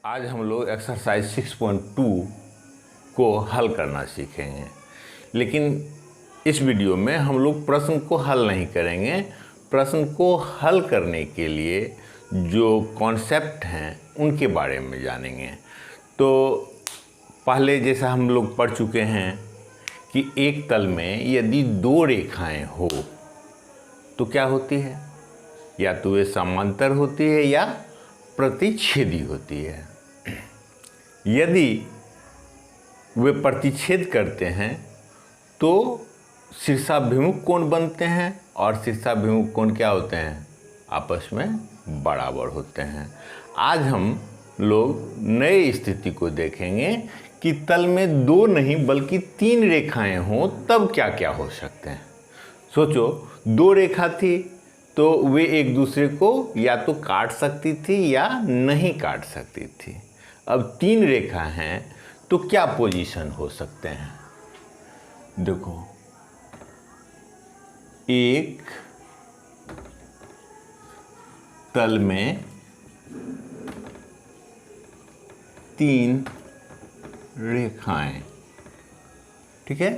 आज हम लोग एक्सरसाइज 6.2 को हल करना सीखेंगे। लेकिन इस वीडियो में हम लोग प्रश्न को हल नहीं करेंगे। प्रश्न को हल करने के लिए जो कॉन्सेप्ट हैं उनके बारे में जानेंगे। तो पहले जैसा हम लोग पढ़ चुके हैं कि एक तल में यदि दो रेखाएं हो तो क्या होती है, या तो वे समांतर होती है या प्रतिच्छेदी होती है। यदि वे प्रतिच्छेद करते हैं तो शीर्षाभिमुख कोण बनते हैं, और शीर्षाभिमुख कोण क्या होते हैं, आपस में बराबर होते हैं। आज हम लोग नए स्थिति को देखेंगे कि तल में दो नहीं बल्कि तीन रेखाएं हों तब क्या क्या हो सकते हैं। सोचो, दो रेखा थी तो वे एक दूसरे को या तो काट सकती थी या नहीं काट सकती थी। अब तीन रेखा हैं तो क्या पोजीशन हो सकते हैं। देखो, एक तल में तीन रेखाएं, ठीक है।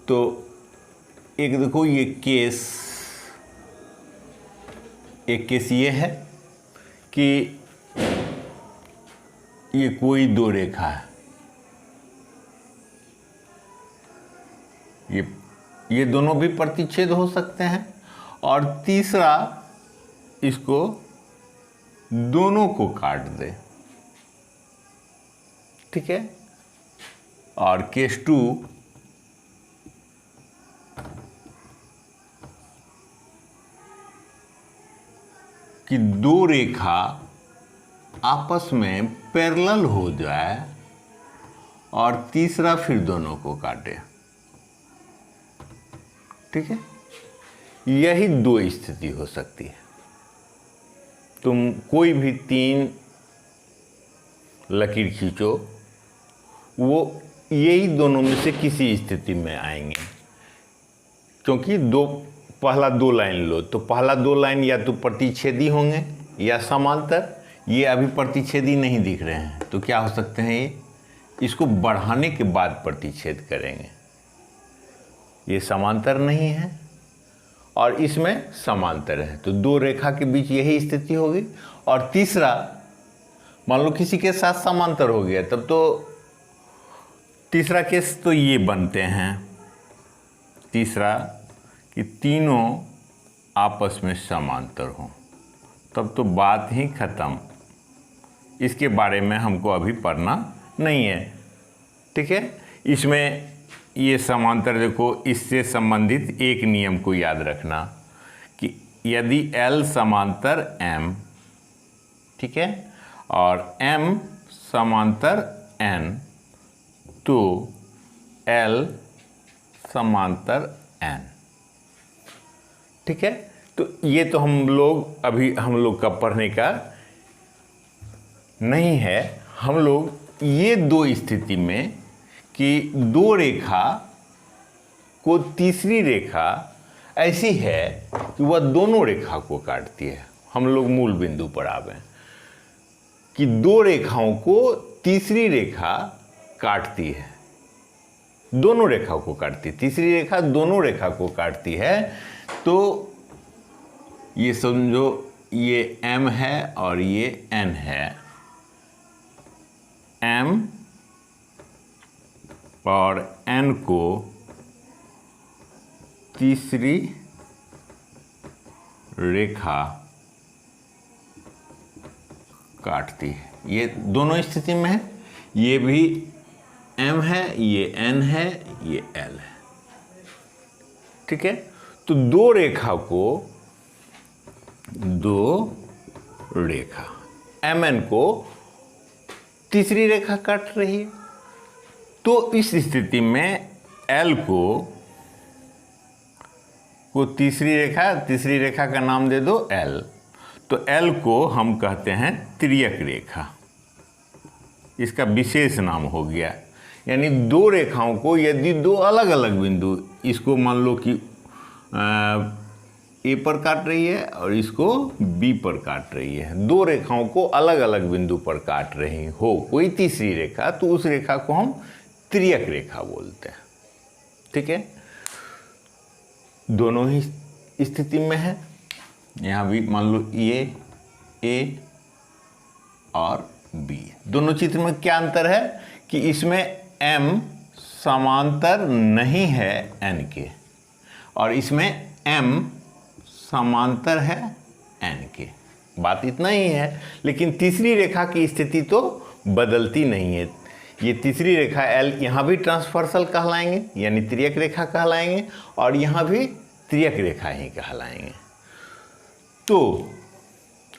तो एक देखो, ये केस, एक केस ये है कि ये कोई दो रेखा है, ये दोनों भी प्रतिच्छेद हो सकते हैं। और तीसरा, इसको दोनों को काट दे, ठीक है। और केस 2, कि दो रेखा आपस में पैरेलल हो जाए और तीसरा फिर दोनों को काटे, ठीक है। यही दो स्थिति हो सकती है। तुम कोई भी तीन लकीर खींचो, वो यही दोनों में से किसी स्थिति में आएंगे। क्योंकि पहला दो लाइन लो तो पहला दो लाइन या तो प्रतिच्छेदी होंगे या समांतर। ये अभी प्रतिच्छेदी नहीं दिख रहे हैं तो क्या हो सकते हैं, इसको बढ़ाने के बाद प्रतिच्छेद करेंगे। ये समांतर नहीं है और इसमें समांतर है, तो दो रेखा के बीच यही स्थिति होगी। और तीसरा, मान लो किसी के साथ समांतर हो गया, तब तो तीसरा केस तो ये बनते हैं। तीसरा कि तीनों आपस में समांतर हों, तब तो बात ही खत्म। इसके बारे में हमको अभी पढ़ना नहीं है, ठीक है। इसमें ये समांतर, देखो, इससे संबंधित एक नियम को याद रखना कि यदि L समांतर M, ठीक है, और M समांतर N, तो L समांतर N, ठीक है। तो ये तो हम लोग का पढ़ने का नहीं है। हम लोग ये दो स्थिति में कि दो रेखा को तीसरी रेखा ऐसी है कि वह दोनों रेखा को काटती है। हम लोग मूल बिंदु पर आवे कि दो रेखाओं को तीसरी रेखा काटती है, दोनों रेखा को काटती है, तीसरी रेखा दोनों रेखा को काटती है। तो ये समझो, ये M है और ये N है। M और N को तीसरी रेखा काटती है। ये दोनों स्थिति में है, ये भी M है, ये N है, ये L है, ठीक है। तो दो रेखा MN को तीसरी रेखा काट रही है। तो इस स्थिति में L को तीसरी रेखा का नाम दे दो L। तो L को हम कहते हैं तिर्यक रेखा, इसका विशेष नाम हो गया। यानी दो रेखाओं को यदि दो अलग अलग बिंदु, इसको मान लो कि ए पर काट रही है और इसको बी पर काट रही है। दो रेखाओं को अलग अलग बिंदु पर काट रही हो कोई तीसरी रेखा, तो उस रेखा को हम त्रियक रेखा बोलते हैं। ठीक है, दोनों ही स्थिति में है। यहाँ भी मान लो ये ए और बी, दोनों चित्र में क्या अंतर है कि इसमें एम समांतर नहीं है एन के और इसमें एम समांतर है एन के। बात इतना ही है, लेकिन तीसरी रेखा की स्थिति तो बदलती नहीं है। ये तीसरी रेखा एल यहाँ भी ट्रांसवर्सल कहलाएंगे यानी त्रियक रेखा कहलाएंगे और यहाँ भी त्रियक रेखा ही कहलाएंगे। तो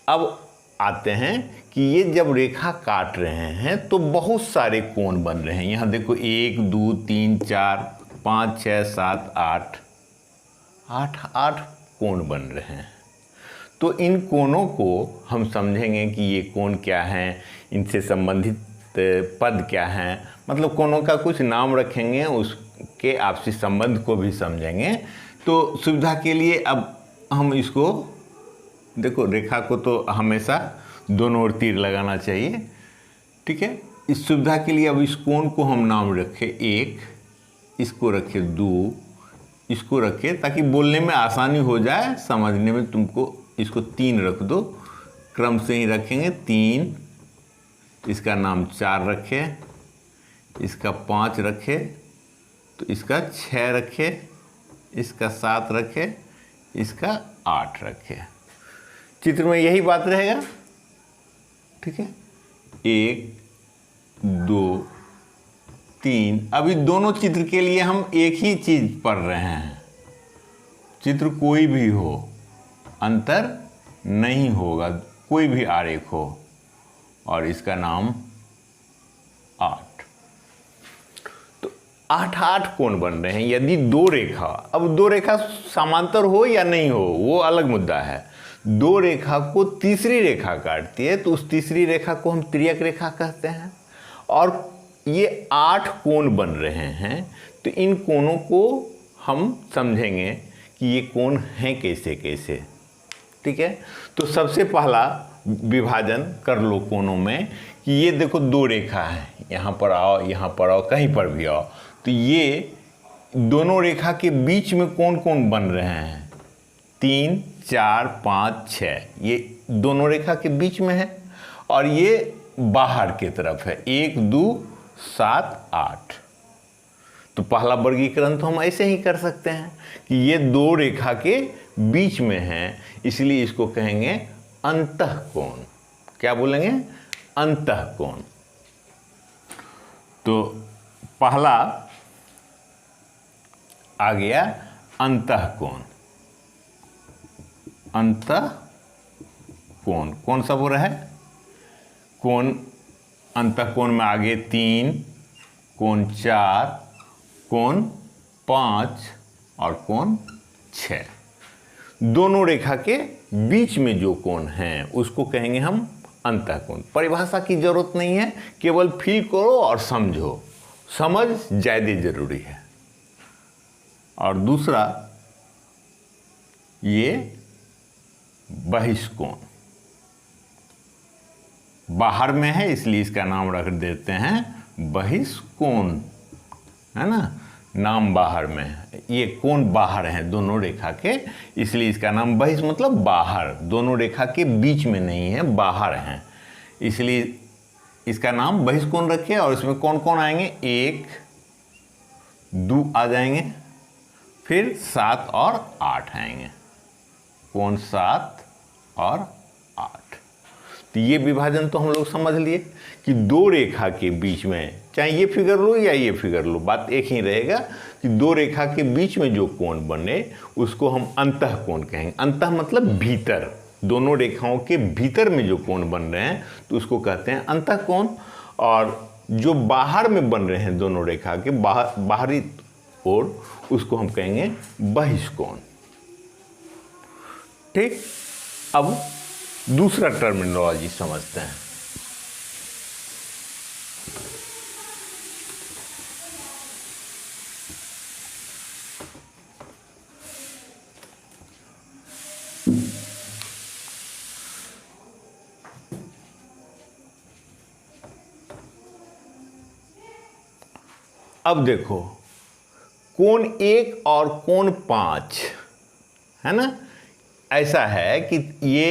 अब आते हैं कि ये जब रेखा काट रहे हैं तो बहुत सारे कोण बन रहे हैं। यहाँ देखो 1 2 3 4 5 6 7 8 कोण बन रहे हैं। तो इन कोणों को हम समझेंगे कि ये कोण क्या हैं, इनसे संबंधित पद क्या हैं, मतलब कोणों का कुछ नाम रखेंगे, उसके आपसी संबंध को भी समझेंगे। तो सुविधा के लिए अब हम इसको देखो, रेखा को तो हमेशा दोनों ओर तीर लगाना चाहिए। ठीक है, इस सुविधा के लिए अब इस कोण को हम नाम रखें 1, इसको रखें 2, इसको रखें ताकि बोलने में आसानी हो जाए, समझने में तुमको इसको 3 रख दो, क्रम से ही रखेंगे 3, इसका नाम 4 रखें, इसका 5 रखें, तो इसका 6 रखें, इसका 7 रखें, इसका 8 रखें। चित्र में यही बात रहेगा। ठीक है, 1 2 3। अभी दोनों चित्र के लिए हम एक ही चीज पढ़ रहे हैं, चित्र कोई भी हो अंतर नहीं होगा, कोई भी आरेख हो, और इसका नाम 8। तो 8 कोण बन रहे हैं। यदि दो रेखा, अब दो रेखा समांतर हो या नहीं हो वो अलग मुद्दा है, दो रेखा को तीसरी रेखा काटती है तो उस तीसरी रेखा को हम त्रियक रेखा कहते हैं। और ये 8 कोण बन रहे हैं, तो इन कोणों को हम समझेंगे कि ये कोण हैं कैसे कैसे। ठीक है, तो सबसे पहला विभाजन कर लो कोणों में कि ये देखो दो रेखा है, यहाँ पर आओ, यहाँ पर आओ, कहीं पर भी आओ, तो ये दोनों रेखा के बीच में कौन कौन बन रहे हैं, 3 4 5 6, ये दोनों रेखा के बीच में है और ये बाहर की तरफ है 1 2 7 8। तो पहला वर्गीकरण तो हम ऐसे ही कर सकते हैं कि ये दो रेखा के बीच में है, इसलिए इसको कहेंगे अंतःकोण। क्या बोलेंगे? अंतःकोण। तो पहला आ गया अंतःकोण। अंतःकोण कौन सा बोल रहा है? कोण अंतःकोण में आगे 3, कोण 4, कोण 5 और कोण 6। दोनों रेखा के बीच में जो कोण हैं उसको कहेंगे हम अंतःकोण। परिभाषा की जरूरत नहीं है, केवल फील करो और समझो, समझ ज्यादा जरूरी है। और दूसरा ये बहिष्कोण, बाहर में है इसलिए इसका नाम रख देते हैं बहिष्कोण, है ना, नाम बाहर में है, ये कोण बाहर है दोनों रेखा के, इसलिए इसका नाम बहिष मतलब बाहर, दोनों रेखा के बीच में नहीं है, बाहर हैं, इसलिए इसका नाम बहिष्कोण रखे। और इसमें कौन कौन आएंगे? 1 2 आ जाएंगे, फिर 7 और 8 आएंगे, कोण 7 और 8। तो ये विभाजन तो हम लोग समझ लिए कि दो रेखा के बीच में, चाहे ये फिगर लो या ये फिगर लो, बात एक ही रहेगा कि दो रेखा के बीच में जो कोण बने उसको हम अंतःकोण कहेंगे। अंतः मतलब भीतर, दोनों रेखाओं के भीतर में जो कोण बन रहे हैं तो उसको कहते हैं अंतःकोण। और जो बाहर में बन रहे हैं दोनों रेखा के बाहरी ओर, उसको हम कहेंगे बहिष्कोण। ठीक, अब दूसरा टर्मिनोलॉजी समझते हैं। अब देखो कोण 1 और कोण 5 है ना, ऐसा है कि ये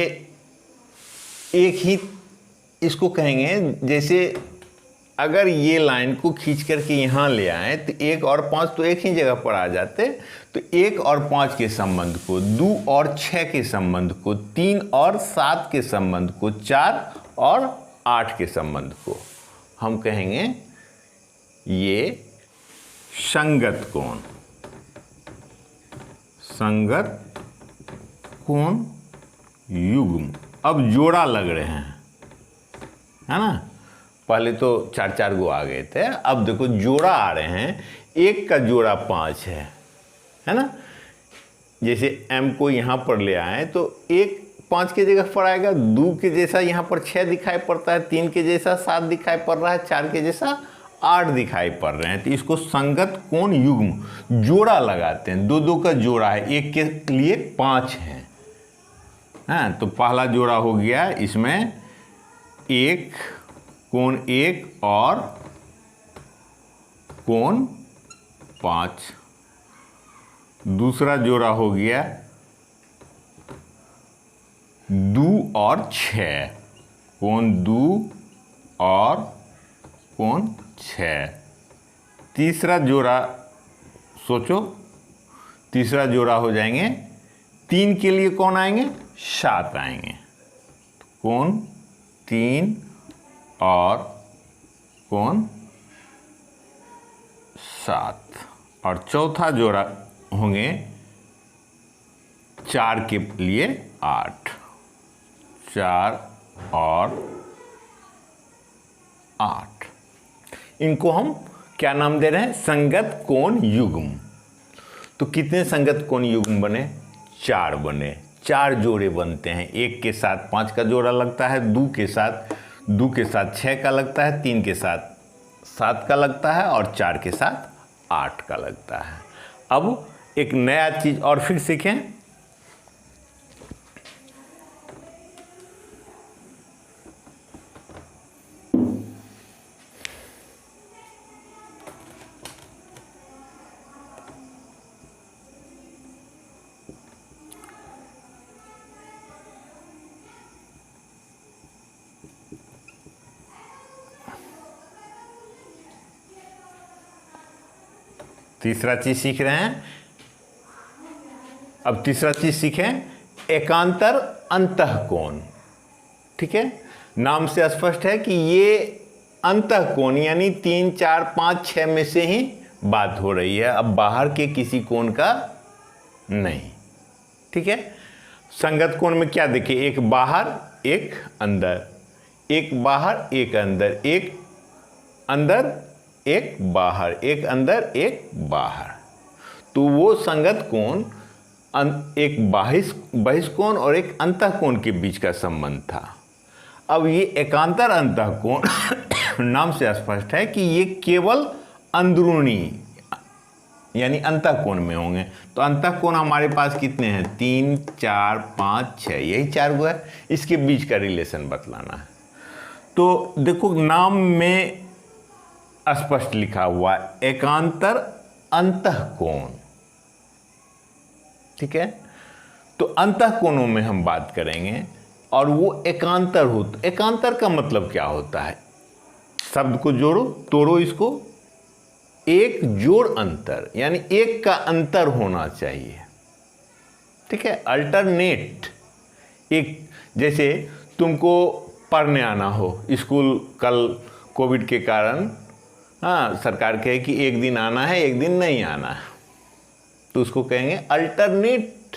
एक ही, इसको कहेंगे जैसे अगर ये लाइन को खींच करके यहाँ ले आए तो 1 और 5 तो एक ही जगह पर आ जाते, तो 1 और 5 के संबंध को, 2 और 6 के संबंध को, 3 और 7 के संबंध को, 4 और 8 के संबंध को हम कहेंगे ये संगत कोण, संगत कोण युग्म। अब जोड़ा लग रहे हैं, है ना, पहले तो 4-4 गो आ गए थे, अब देखो जोड़ा आ रहे हैं। 1 का जोड़ा 5 है ना, जैसे m को यहाँ पर ले आए तो 1 5 के जगह पर आएगा, 2 के जैसा यहाँ पर 6 दिखाई पड़ता है, 3 के जैसा 7 दिखाई पड़ रहा है, 4 के जैसा 8 दिखाई पड़ रहे हैं, तो इसको संगत कोण युग्म जोड़ा लगाते हैं। 2-2 का जोड़ा है, 1 के लिए 5 है। हाँ, तो पहला जोड़ा हो गया इसमें 1 कोण 1 और कोण 5। दूसरा जोड़ा हो गया 2 और 6, कोण 2 और कोण 6। तीसरा जोड़ा सोचो, तीसरा जोड़ा हो जाएंगे 3 के लिए कौन आएंगे, 7 आएंगे, कोण 3 और कोण 7। और चौथा जोड़ा होंगे 4 के लिए 8, 4 और 8। इनको हम क्या नाम दे रहे हैं, संगत कोण युग्म। तो कितने संगत कोण युग्म बने, 4 बने। 4 जोड़े बनते हैं, 1 के साथ 5 का जोड़ा लगता है, 2 के साथ 6 का लगता है, 3 के साथ 7 का लगता है और 4 के साथ 8 का लगता है। अब एक नया चीज और फिर सीखें। तीसरा चीज सीख रहे हैं। अब तीसरा चीज सीखें, एकांतर अंतःकोण। ठीक है, नाम से स्पष्ट है कि ये अंतःकोण यानी 3, 4, 5, 6 में से ही बात हो रही है, अब बाहर के किसी कोण का नहीं। ठीक है, संगत कोण में क्या देखिए, एक बाहर एक अंदर, एक बाहर एक अंदर, एक अंदर एक बाहर, एक अंदर एक बाहर। तो वो संगत कोण एक बहिष्कोण और एक अंतःकोण के बीच का संबंध था। अब ये एकांतर अंतःकोण नाम से स्पष्ट है कि ये केवल अंदरूनी यानी अंतःकोण में होंगे। तो अंतःकोण हमारे पास कितने हैं, 3, 4, 5, 6, यही 4 गो है। इसके बीच का रिलेशन बतलाना है। तो देखो नाम में स्पष्ट लिखा हुआ एकांतर अंतःकोण। ठीक है, तो अंतःकोणों में हम बात करेंगे और वो एकांतर हो। तो एकांतर का मतलब क्या होता है, शब्द को जोड़ो, तोड़ो इसको, एक जोड़ अंतर यानी एक का अंतर होना चाहिए। ठीक है, अल्टरनेट। एक जैसे तुमको पढ़ने आना हो स्कूल, कल कोविड के कारण हाँ सरकार कहे कि एक दिन आना है एक दिन नहीं आना है, तो उसको कहेंगे अल्टरनेट,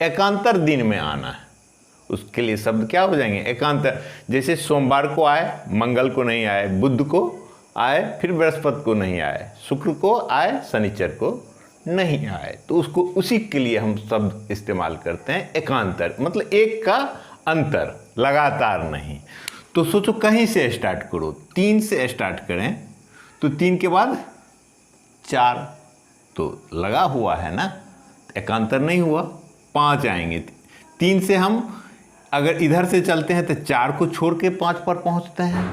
एकांतर दिन में आना है। उसके लिए शब्द क्या हो जाएंगे, एकांतर। जैसे सोमवार को आए मंगल को नहीं आए, बुध को आए फिर बृहस्पति को नहीं आए, शुक्र को आए शनिचर को नहीं आए, तो उसको उसी के लिए हम शब्द इस्तेमाल करते हैं एकांतर, मतलब एक का अंतर, लगातार नहीं। तो सोचो कहीं से स्टार्ट करो, 3 से स्टार्ट करें तो 3 के बाद 4 तो लगा हुआ है ना, एकांतर नहीं हुआ। 5 आएंगे, 3 से हम अगर इधर से चलते हैं तो 4 को छोड़ के 5 पर पहुंचते हैं,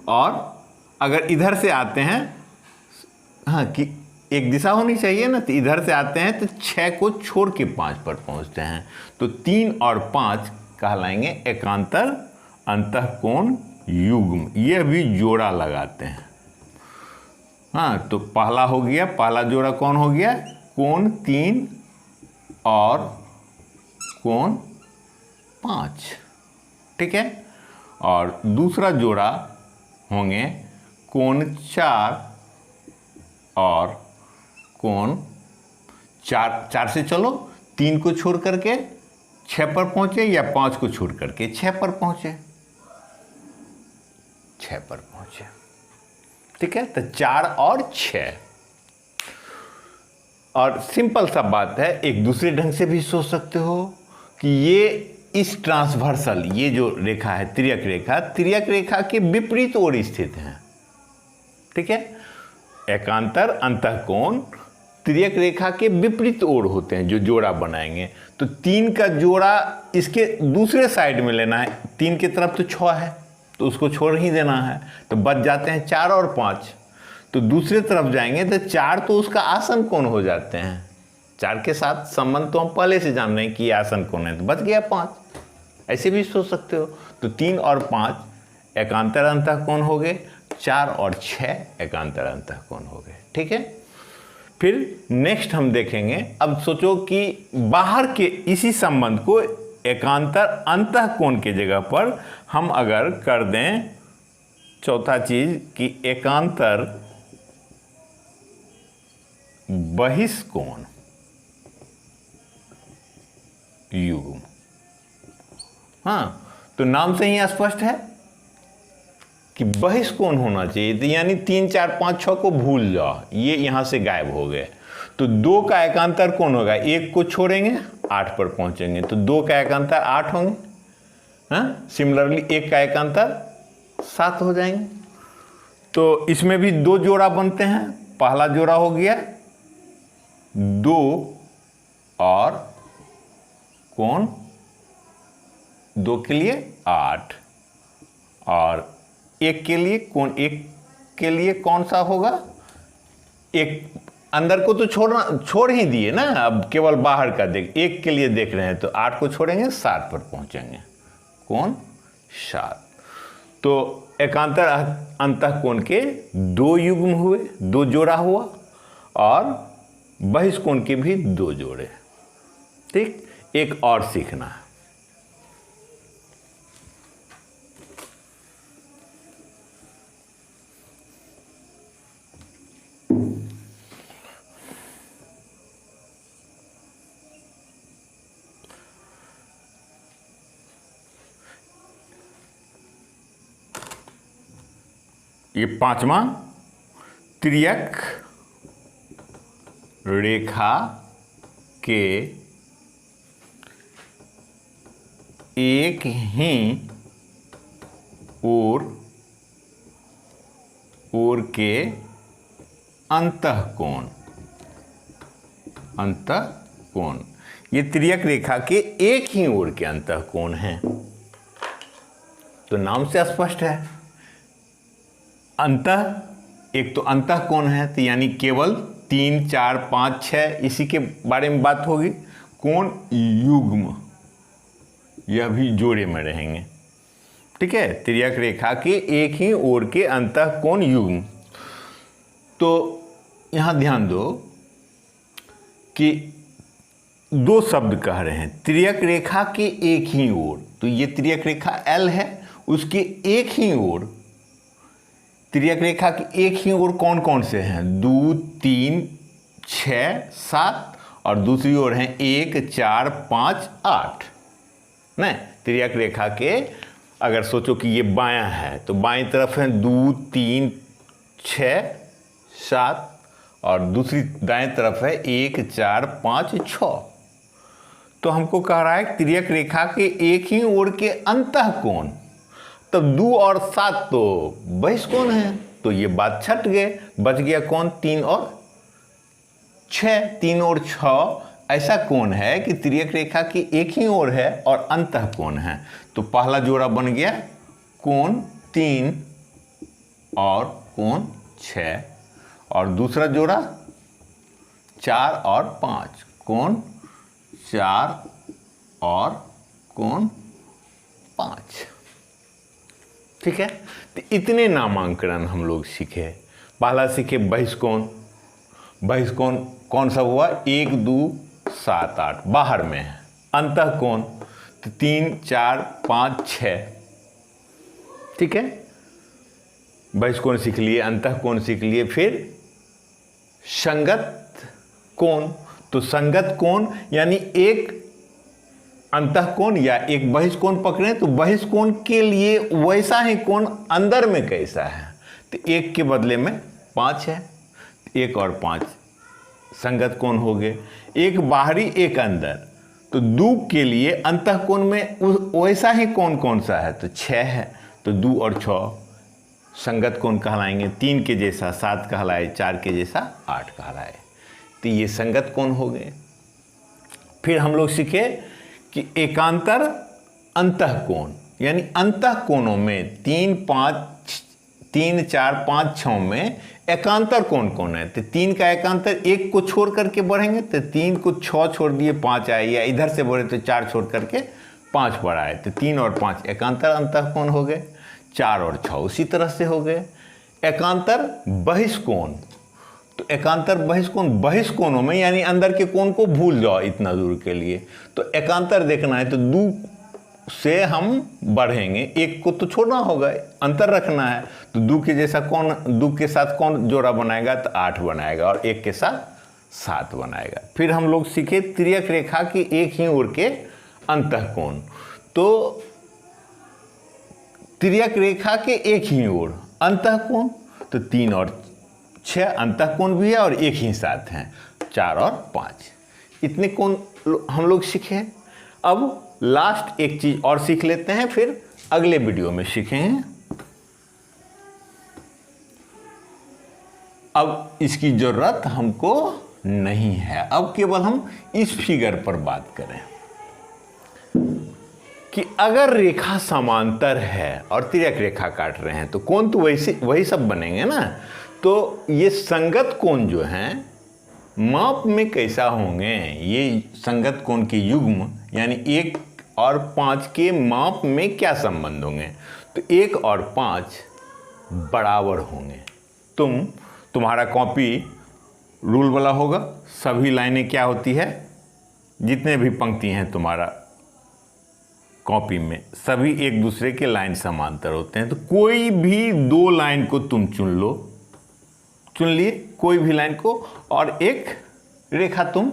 और अगर इधर से आते हैं हाँ कि एक दिशा होनी चाहिए ना, तो इधर से आते हैं तो 6 को छोड़ के 5 पर पहुंचते हैं, तो 3 और 5 कहलाएंगे एकांतर अंतःकोण युग्म। ये भी जोड़ा लगाते हैं। हाँ, तो पहला हो गया, पहला जोड़ा कौन हो गया, कोण 3 और कोण 5, ठीक है। और दूसरा जोड़ा होंगे कोण 4 और कोण 4 से चलो 3 को छोड़ करके 6 पर पहुंचे, या 5 को छोड़ करके 6 पर पहुंचे, 6 पर पहुंचे, ठीक है। तो 4 और 6। और सिंपल सा बात है, एक दूसरे ढंग से भी सोच सकते हो कि ये इस ट्रांसवर्सल, ये जो रेखा है तिर्यक रेखा, तिर्यक रेखा के विपरीत ओर स्थित है, ठीक है। एकांतर अंतःकोण तिर्यक रेखा के विपरीत ओर होते हैं जो जोड़ा बनाएंगे। तो 3 का जोड़ा इसके दूसरे साइड में लेना है, 3 की तरफ तो 6 है तो उसको छोड़ ही देना है, तो बच जाते हैं 4 और 5। तो दूसरे तरफ जाएंगे तो 4 तो उसका आसन कोण हो जाते हैं, 4 के साथ संबंध तो हम पहले से जान रहे हैं कि आसन कोण है, तो बच गया 5। ऐसे भी सोच सकते हो। तो 3 और 5 एकांतर अंतःकोण हो गए, 4 और 6 एकांतर अंतःकोण हो गए, ठीक है। फिर नेक्स्ट हम देखेंगे, अब सोचो कि बाहर के इसी संबंध को एकांतर अंतःकोण के जगह पर हम अगर कर दें चौथा चीज कि एकांतर बहिष्कोण युग्म। हाँ, तो नाम से ही स्पष्ट है कि बहिष्कोण होना चाहिए, तो यानी 3 4 5 6 को भूल जाओ, ये यहां से गायब हो गए। तो 2 का एकांतर कौन होगा, 1 को छोड़ेंगे 8 पर पहुंचेंगे, तो 2 का एकांतर 8 होंगे। हाँ, सिमिलरली 1 का एकांतर 7 हो जाएंगे। तो इसमें भी 2 जोड़ा बनते हैं। पहला जोड़ा हो गया 2 और कौन 2 के लिए 8, और 1 के लिए कौन, 1 के लिए कौन सा होगा, एक अंदर को तो छोड़ ही दिए ना, अब केवल बाहर का देख, 1 के लिए देख रहे हैं, तो 8 को छोड़ेंगे 7 पर पहुंचेंगे, कौन 7। तो एकांतर अंतःकोण के 2 युग्म हुए, 2 जोड़ा हुआ, और बहिष्कोण के भी 2 जोड़े। ठीक, एक और सीखना है। ये 5वां, तिर्यक रेखा के एक ही ओर के अंतःकोण, ये तिर्यक रेखा के एक ही ओर के अंतःकोण हैं। तो नाम से स्पष्ट है, अंतः, एक तो अंतःकोण है, तो यानी केवल 3 4 5 6 इसी के बारे में बात होगी। कोण युग्म, यह भी जोड़े में रहेंगे। ठीक है, तिर्यक रेखा के एक ही ओर के अंतःकोण युग्म। तो यहां ध्यान दो कि 2 शब्द कह रहे हैं, तिर्यक रेखा के एक ही ओर। तो ये तिर्यक रेखा L है, उसके एक ही ओर, तिर्यक रेखा की एक ही ओर कौन कौन से हैं, 2 3 6 7, और दूसरी ओर हैं 1 4 5 8। नहीं, तिर्यक रेखा के अगर सोचो कि ये बायां है, तो बाईं तरफ है 2 3 6 7, और दूसरी दाएं तरफ है 1 4 5 6। तो हमको कह रहा है तिर्यक रेखा के एक ही ओर के अंतःकोण, तब 2 और 7 तो बहिष्कोण है, तो ये बात छट गए, बच गया कौन 3 और 6। 3 और 6 ऐसा कोण है कि तिर्यक रेखा की एक ही ओर है और अंतःकोण है। तो पहला जोड़ा बन गया कोण 3 और कोण 6, और दूसरा जोड़ा 4 और 5, कोण 4 और कोण 5। ठीक है, तो इतने नामांकन हम लोग सीखे। पहला सीखे बहिष्कोण। बहिष्कोण कौन सा हुआ? 1 2 7 8 बाहर में है। अंतःकोण तो 3 4 5 6। ठीक है, बहिष्कोण सीख लिए, अंतःकोण सीख लिए। फिर संगत कोण, तो संगत कोण यानी एक अंतःकोण या एक बहिष्कोण पकड़े तो बहिष्कोण के लिए वैसा ही कोण अंदर में कैसा है, तो 1 के बदले में 5 है। 1 और 5 संगत कोण हो गए। एक बाहरी एक अंदर, तो 2 के लिए अंतःकोण में वैसा ही कोण कौन सा है, तो 6 है। तो 2 और 6 संगत कोण कहलाएंगे। 3 के जैसा 7 कहलाए, 4 के जैसा 8 कहलाए, तो ये संगत कोण हो गए। फिर हम लोग सीखे कि एकांतर अंतःकोण, यानी अंतःकोणों में 3 4 5 6 में एकांतर कौन कौन है, तो 3 का एकांतर 1 को छोड़ करके बढ़ेंगे, तो 3 को 6 छोड़ दिए 5 आए, या इधर से बढ़े तो 4 छोड़ करके 5 बढ़ाए, तो 3 और 5 एकांतर अंतःकोण हो गए। 4 और 6 उसी तरह से हो गए। एकांतर बहिष्कोण, तो एकांतर बहिष्कोण, बहिष्कोणों में यानी अंदर के कोण को भूल जाओ इतना दूर के लिए, तो एकांतर देखना है तो 2 से हम बढ़ेंगे, 1 को तो छोड़ना होगा, अंतर रखना है, तो 2 के जैसा कौन, 2 के साथ कौन जोड़ा बनाएगा, तो 8 बनाएगा, और 1 के साथ 7 बनाएगा। फिर हम लोग सीखे तिर्यक रेखा की एक ही ओर के अंतःकोण, तो तिर्यक रेखा के एक ही ओर अंतःकोण, तो 3 और 6 अंतःकोण भी है और एक ही साथ हैं, 4 और 5। इतने कोण हम लोग सीखे। अब लास्ट एक चीज और सीख लेते हैं, फिर अगले वीडियो में सीखेंगे। अब इसकी जरूरत हमको नहीं है, अब केवल हम इस फिगर पर बात करें कि अगर रेखा समांतर है और तिर्यक रेखा काट रहे हैं तो कोण तो वही सब बनेंगे ना। तो ये संगत कोण जो हैं माप में कैसा होंगे, ये संगत कोण के युग्म यानी 1 और 5 के माप में क्या संबंध होंगे, तो 1 और 5 बराबर होंगे। तुम्हारा कॉपी रूल वाला होगा, सभी लाइनें क्या होती है, जितने भी पंक्ति हैं तुम्हारा कॉपी में सभी एक दूसरे के लाइन समांतर होते हैं। तो कोई भी 2 लाइन को तुम चुन लिए कोई भी लाइन को, और एक रेखा तुम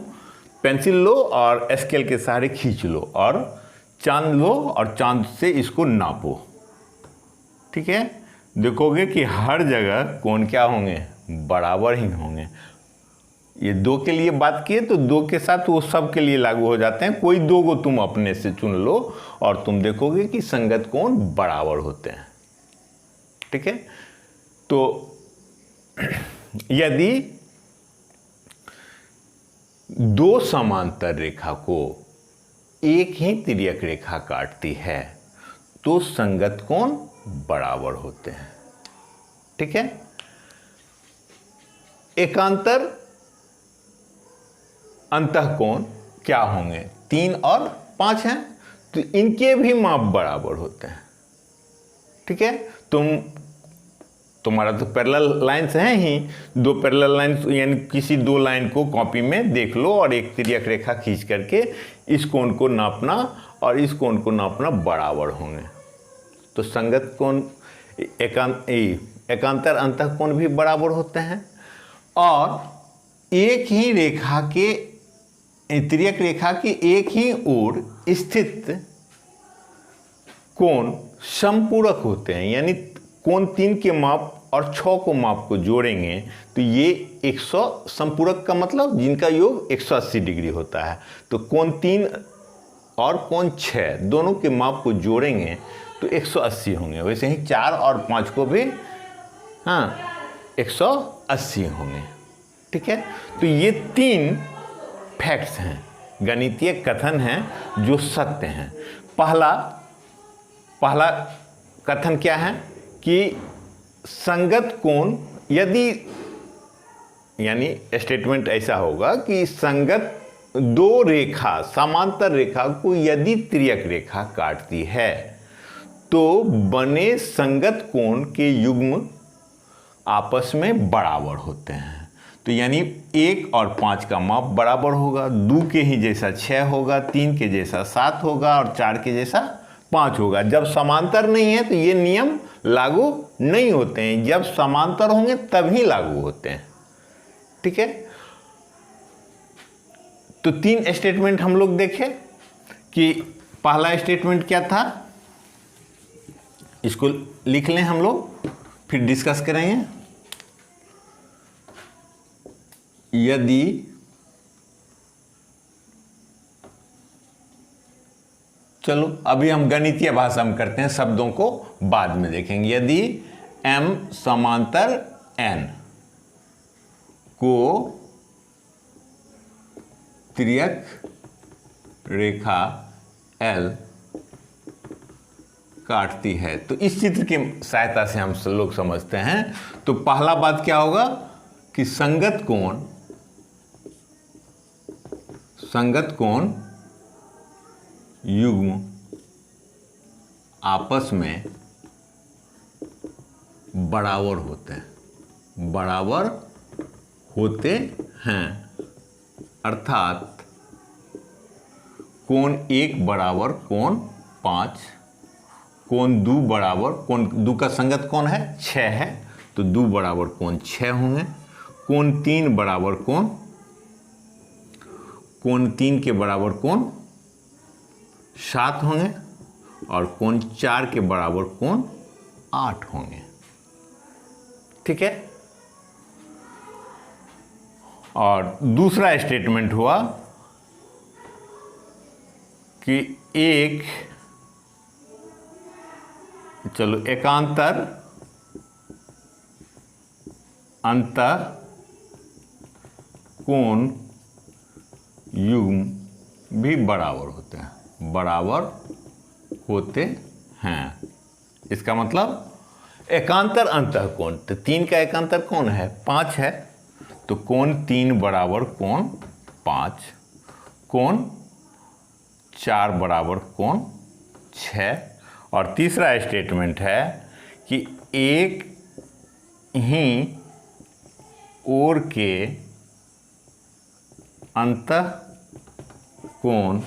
पेंसिल लो और स्केल के सहारे खींच लो और चांद लो और चांद से इसको नापो। ठीक है, देखोगे कि हर जगह कोण क्या होंगे, बराबर ही होंगे। ये 2 के लिए बात किए तो 2 के साथ वो सब के लिए लागू हो जाते हैं। कोई 2 को तुम अपने से चुन लो और तुम देखोगे कि संगत कोण बराबर होते हैं। ठीक है, तो यदि 2 समांतर रेखा को एक ही तिर्यक रेखा काटती है तो संगत कोण बराबर होते हैं। ठीक है, एकांतर अंतःकोण क्या होंगे, 3 और 5 हैं, तो इनके भी माप बराबर होते हैं। ठीक है, तुम्हारा तो पैरेलल लाइन्स हैं ही, 2 पैरेलल लाइन्स यानी किसी 2 लाइन को कॉपी में देख लो और एक तिर्यक रेखा खींच करके इस कोण को नापना और इस कोण को नापना बराबर होंगे। तो संगत कोण एकांतर अंतःकोण भी बराबर होते हैं। और एक ही रेखा के तिर्यक रेखा की एक ही ओर स्थित कोण समपूरक होते हैं, यानी कोण 3 के माप और 6 को माप को जोड़ेंगे तो ये 100 संपूरक का मतलब जिनका योग 180 डिग्री होता है। तो कोण 3 और कोण 6 दोनों के माप को जोड़ेंगे तो 180 होंगे। वैसे ही 4 और 5 को भी 180 होंगे। ठीक है, तो ये 3 फैक्ट्स हैं, गणितीय कथन हैं जो सत्य हैं। पहला कथन क्या है कि संगत कोण यदि यानी स्टेटमेंट ऐसा होगा कि संगत दो रेखा समांतर रेखा को यदि तिर्यक रेखा काटती है तो बने संगत कोण के युग्म आपस में बराबर होते हैं। तो यानी 1 और 5 का माप बराबर होगा, 2 के ही जैसा 6 होगा, 3 के जैसा 7 होगा और 4 के जैसा 5 होगा। जब समांतर नहीं है तो ये नियम लागू नहीं होते हैं, जब समांतर होंगे तभी लागू होते हैं। ठीक है, तो 3 स्टेटमेंट हम लोग देखें कि पहला स्टेटमेंट क्या था, इसको लिख लें हम लोग, फिर डिस्कस करेंगे। यदि चलो अभी हम गणितीय भाषा में करते हैं, शब्दों को बाद में देखेंगे। यदि m समांतर n को तिर्यक रेखा L काटती है, तो इस चित्र की सहायता से हम लोग समझते हैं। तो पहला बात क्या होगा कि संगत कोण युग्म आपस में बराबर होते हैं, अर्थात कोण 1 बराबर कोण 5, कोण 2 बराबर, कोण 2 का संगत कोण है 6 है, तो 2 बराबर कोण 6 होंगे। कोण 3 बराबर कोण 3 के बराबर कोण 7 होंगे और कोण 4 के बराबर कोण 8 होंगे। ठीक है, और दूसरा स्टेटमेंट हुआ कि एकांतर अंतः कोण युग्म भी बराबर होते हैं। इसका मतलब एकांतर अंतः कोण, तो 3 का एकांतर कोण है 5 है, तो कोण 3 बराबर कोण 5, कोण 4 बराबर कोण 6। और तीसरा स्टेटमेंट है कि एक ही ओर के अंतः कोण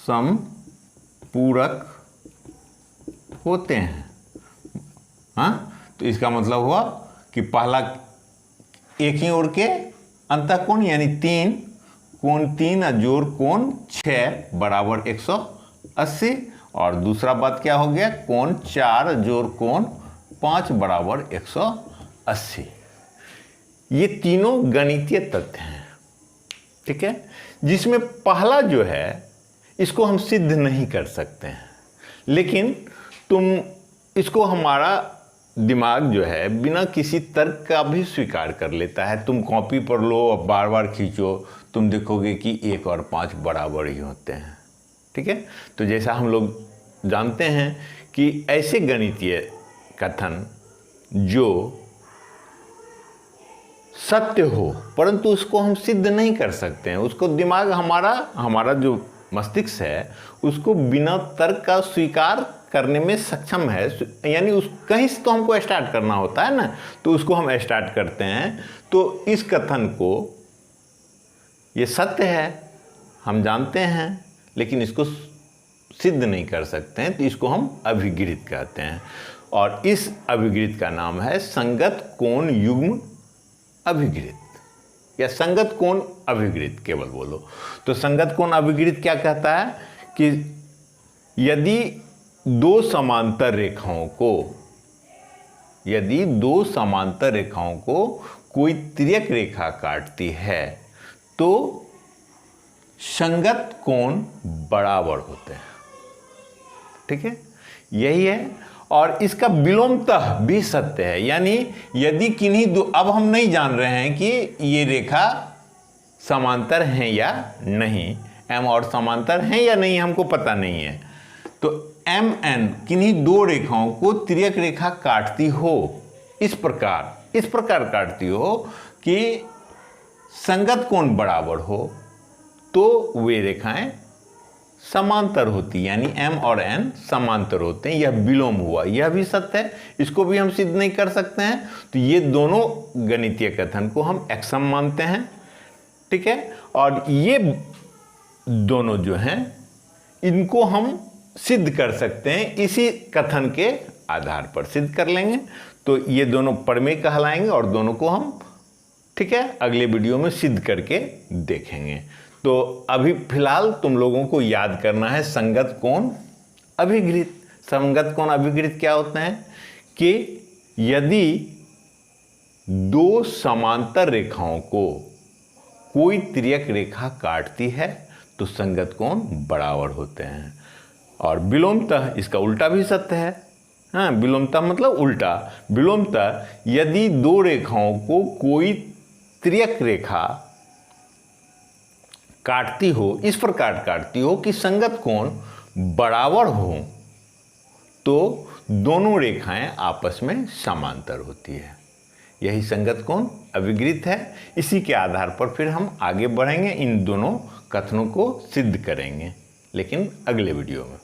समपूरक होते हैं। हाँ, तो इसका मतलब हुआ कि पहला एक ही ओर के अंतः कोण यानी 3, कोण 3 जोड़ कोण 6 बराबर 180, और दूसरा बात क्या हो गया, कोण 4 जोड़ कोण 5 बराबर 180। ये तीनों गणितीय तथ्य हैं। ठीक है, जिसमें पहला जो है इसको हम सिद्ध नहीं कर सकते हैं, लेकिन इसको हमारा दिमाग जो है बिना किसी तर्क का भी स्वीकार कर लेता है। तुम कॉपी पर लो और बार बार खींचो, तुम देखोगे कि 1 और 5 बराबर ही होते हैं। ठीक है, तो जैसा हम लोग जानते हैं कि ऐसे गणितीय कथन जो सत्य हो परंतु उसको हम सिद्ध नहीं कर सकते हैं, उसको दिमाग हमारा जो मस्तिष्क है उसको बिना तर्क का स्वीकार करने में सक्षम है। यानी उस कहीं से तो हमको स्टार्ट करना होता है ना, तो उसको हम स्टार्ट करते हैं। तो इस कथन को ये सत्य है हम जानते हैं, लेकिन इसको सिद्ध नहीं कर सकते हैं, तो इसको हम अभिगृहित कहते हैं। और इस अभिगृहित का नाम है संगत कोण युग्म अभिगृहित या संगत कोण अभिगृहित, केवल बोलो तो संगत कोण अभिगृहित क्या कहता है कि यदि दो समांतर रेखाओं को कोई तिर्यक रेखा काटती है तो संगत कोण बराबर होते हैं। ठीक है, यही है, और इसका विलोमतः भी सत्य है। यानी यदि किन्हीं दो, अब हम नहीं जान रहे हैं कि ये रेखा समांतर हैं या नहीं, एम और समांतर हैं या नहीं हमको पता नहीं है, तो एम एन किन्हीं दो रेखाओं को तिर्यक रेखा काटती हो, इस प्रकार काटती हो कि संगत कोण बराबर हो तो वे रेखाएं समांतर होती, यानी m और n समांतर होते हैं। यह विलोम हुआ, यह भी सत्य है, इसको भी हम सिद्ध नहीं कर सकते हैं। तो ये दोनों गणितीय कथन को हम एक्सम मानते हैं, ठीक है। और ये दोनों जो हैं इनको हम सिद्ध कर सकते हैं, इसी कथन के आधार पर सिद्ध कर लेंगे। तो ये दोनों प्रमेय कहलाएंगे और दोनों को हम, ठीक है, अगले वीडियो में सिद्ध करके देखेंगे। तो अभी फिलहाल तुम लोगों को याद करना है संगत कोण अभिघृत। संगत कोण अभिघृत क्या होते हैं कि यदि दो समांतर रेखाओं को कोई तिर्यक रेखा काटती है तो संगत कोण बराबर होते हैं। और विलोमतः इसका उल्टा भी सत्य है। हाँ, विलोमतः मतलब उल्टा। विलोमतः यदि दो रेखाओं को कोई तिर्यक रेखा काटती हो, इस प्रकार काटती हो कि संगत कोण बराबर हो, तो दोनों रेखाएं आपस में समांतर होती है। यही संगत कोण अभिघृत है। इसी के आधार पर फिर हम आगे बढ़ेंगे, इन दोनों कथनों को सिद्ध करेंगे, लेकिन अगले वीडियो में।